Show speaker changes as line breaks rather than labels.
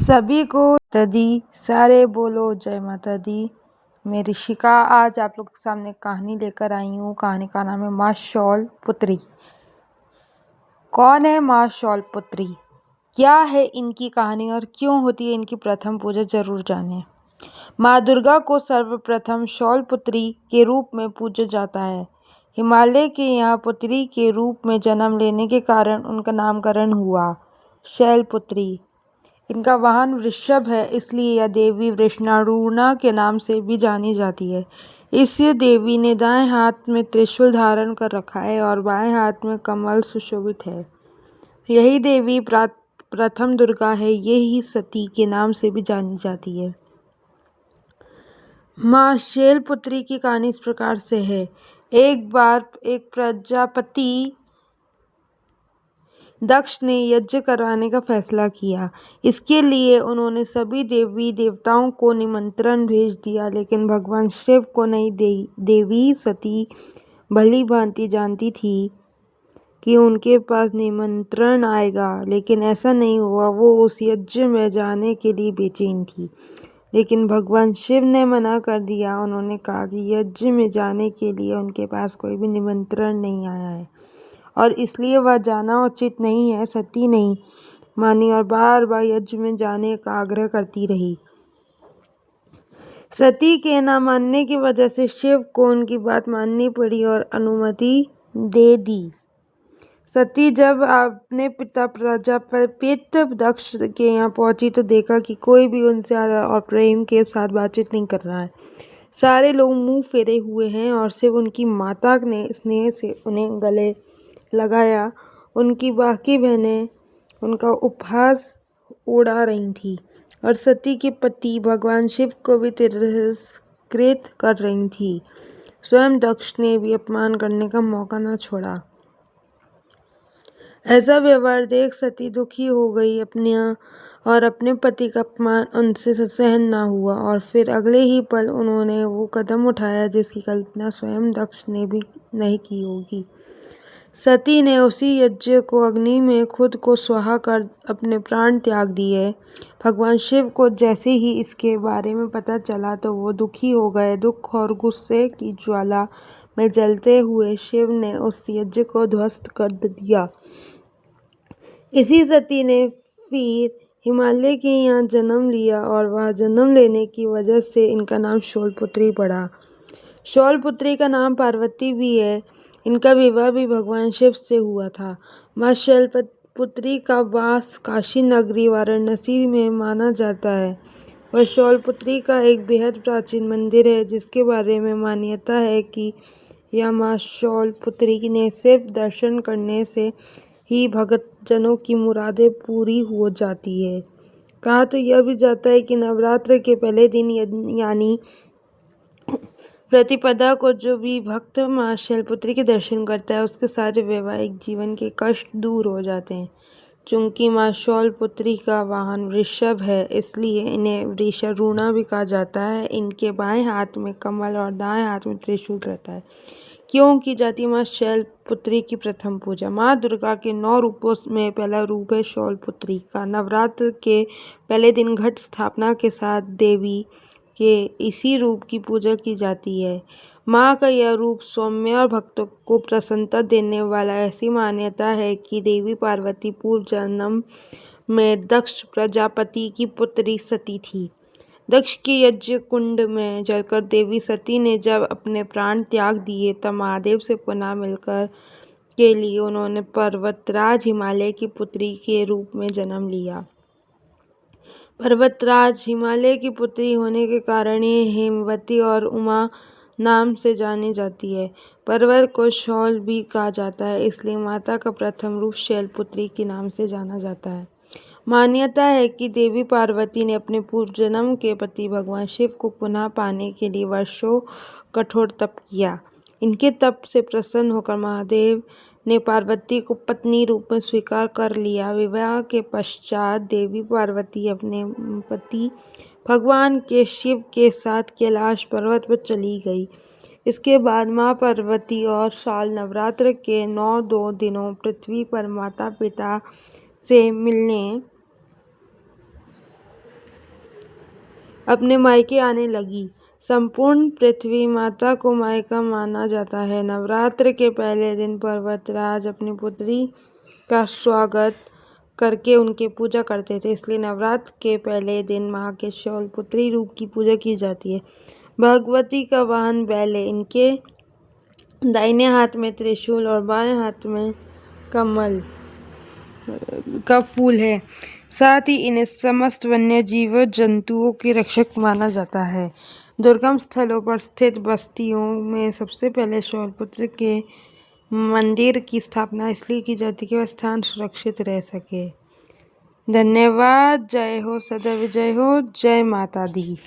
सभी को माता दी, सारे बोलो जय माता दी। मैं ऋषिका आज आप लोग के सामने कहानी लेकर आई हूँ। कहानी का नाम है माँ शौल पुत्री। कौन है माँ शौल पुत्री, क्या है इनकी कहानी और क्यों होती है इनकी प्रथम पूजा, जरूर जानें। माँ दुर्गा को सर्वप्रथम शौल पुत्री के रूप में पूजा जाता है। हिमालय के यहाँ पुत्री के रूप में जन्म लेने के कारण उनका नामकरण हुआ शैलपुत्री। इनका वाहन वृषभ है, इसलिए यह देवी वृषणारूढ़ा के नाम से भी जानी जाती है। इस देवी ने दाएं हाथ में त्रिशूल धारण कर रखा है और बाएं हाथ में कमल सुशोभित है। यही देवी प्रथम दुर्गा है। यही सती के नाम से भी जानी जाती है। माँ शैलपुत्री की कहानी इस प्रकार से है। एक बार एक प्रजापति दक्ष ने यज्ञ करवाने का फैसला किया। इसके लिए उन्होंने सभी देवी देवताओं को निमंत्रण भेज दिया, लेकिन भगवान शिव को नहीं। देवी सती भली भांति जानती थी कि उनके पास निमंत्रण आएगा, लेकिन ऐसा नहीं हुआ। वो उस यज्ञ में जाने के लिए बेचैन थी, लेकिन भगवान शिव ने मना कर दिया। उन्होंने कहा कि यज्ञ में जाने के लिए उनके पास कोई भी निमंत्रण नहीं आया है और इसलिए वह जाना उचित नहीं है। सती नहीं मानी और बार बार यज्ञ में जाने का आग्रह करती रही। सती के न मानने की वजह से शिव को उनकी बात माननी पड़ी और अनुमति दे दी। सती जब अपने पिता प्रजापति दक्ष के यहाँ पहुंची तो देखा कि कोई भी उनसे आदर और प्रेम के साथ बातचीत नहीं कर रहा है। सारे लोग मुंह फेरे हुए हैं और सिर्फ उनकी माता ने स्नेह से उन्हें गले लगाया। उनकी बाकी बहनें उनका उपहास उड़ा रही थी और सती के पति भगवान शिव को भी तिरस्कृत कर रही थी। स्वयं दक्ष ने भी अपमान करने का मौका न छोड़ा। ऐसा व्यवहार देख सती दुखी हो गई। अपने पति का अपमान उनसे सहन न हुआ और फिर अगले ही पल उन्होंने वो कदम उठाया जिसकी कल्पना स्वयं दक्ष ने भी नहीं की होगी। सती ने उसी यज्ञ को अग्नि में खुद को स्वाहा कर अपने प्राण त्याग दिए। भगवान शिव को जैसे ही इसके बारे में पता चला तो वो दुखी हो गए। दुख और गुस्से की ज्वाला में जलते हुए शिव ने उस यज्ञ को ध्वस्त कर दिया। इसी सती ने फिर हिमालय के यहाँ जन्म लिया और वह जन्म लेने की वजह से इनका नाम शौलपुत्री पड़ा। शौलपुत्री का नाम पार्वती भी है। इनका विवाह भी भगवान शिव से हुआ था। माँ शैलपुत्री का वास काशी नगरी वाराणसी में माना जाता है। वह शौलपुत्री का एक बेहद प्राचीन मंदिर है, जिसके बारे में मान्यता है कि यह माँ शौलपुत्री ने सिर्फ दर्शन करने से ही भक्तजनों की मुरादें पूरी हो जाती है। कहा तो यह भी जाता है कि नवरात्र के पहले दिन यानी प्रतिपदा को जो भी भक्त माँ शैलपुत्री के दर्शन करता है उसके सारे वैवाहिक जीवन के कष्ट दूर हो जाते हैं। चूंकि माँ शौलपुत्री का वाहन वृषभ है, इसलिए इन्हें वृषणारूढ़ा भी कहा जाता है। इनके बाएं हाथ में कमल और दाएं हाथ में त्रिशूल रहता है। क्यों की जाती माँ शैलपुत्री की प्रथम पूजा? माँ दुर्गा के 9 रूपों में पहला रूप है शौलपुत्री का। नवरात्र के पहले दिन घट स्थापना के साथ देवी के इसी रूप की पूजा की जाती है। माँ का यह रूप सौम्य और भक्तों को प्रसन्नता देने वाला। ऐसी मान्यता है कि देवी पार्वती पूर्व जन्म में दक्ष प्रजापति की पुत्री सती थी। दक्ष के यज्ञ कुंड में जलकर देवी सती ने जब अपने प्राण त्याग दिए तब महादेव से पुनः मिलकर के लिए उन्होंने पर्वतराज हिमालय की पुत्री के रूप में जन्म लिया। पर्वतराज हिमालय की पुत्री होने के कारण ये हेमवती और उमा नाम से जानी जाती है। पर्वत को शौल भी कहा जाता है, इसलिए माता का प्रथम रूप शैलपुत्री के नाम से जाना जाता है। मान्यता है कि देवी पार्वती ने अपने पूर्व जन्म के पति भगवान शिव को पुनः पाने के लिए वर्षों कठोर तप किया। इनके तप से प्रसन्न होकर महादेव ने पार्वती को पत्नी रूप में स्वीकार कर लिया। विवाह के पश्चात देवी पार्वती अपने पति भगवान के शिव के साथ कैलाश पर्वत पर चली गई। इसके बाद माँ पार्वती और साल नवरात्र के 9 दिनों पृथ्वी पर माता पिता से मिलने अपने मायके आने लगी। संपूर्ण पृथ्वी माता को मायका माना जाता है। नवरात्र के पहले दिन पर्वतराज अपनी पुत्री का स्वागत करके उनकी पूजा करते थे, इसलिए नवरात्र के पहले दिन माँ के शैलपुत्री रूप की पूजा की जाती है। भगवती का वाहन बैल है। इनके दाहिने हाथ में त्रिशूल और बाएं हाथ में कमल का फूल है। साथ ही इन्हें समस्त वन्य जीव जंतुओं के रक्षक माना जाता है। दुर्गम स्थलों पर स्थित बस्तियों में सबसे पहले शैलपुत्री के मंदिर की स्थापना इसलिए की जाती है कि वह स्थान सुरक्षित रह सके। धन्यवाद। जय हो, सदा विजय हो। जय माता दी।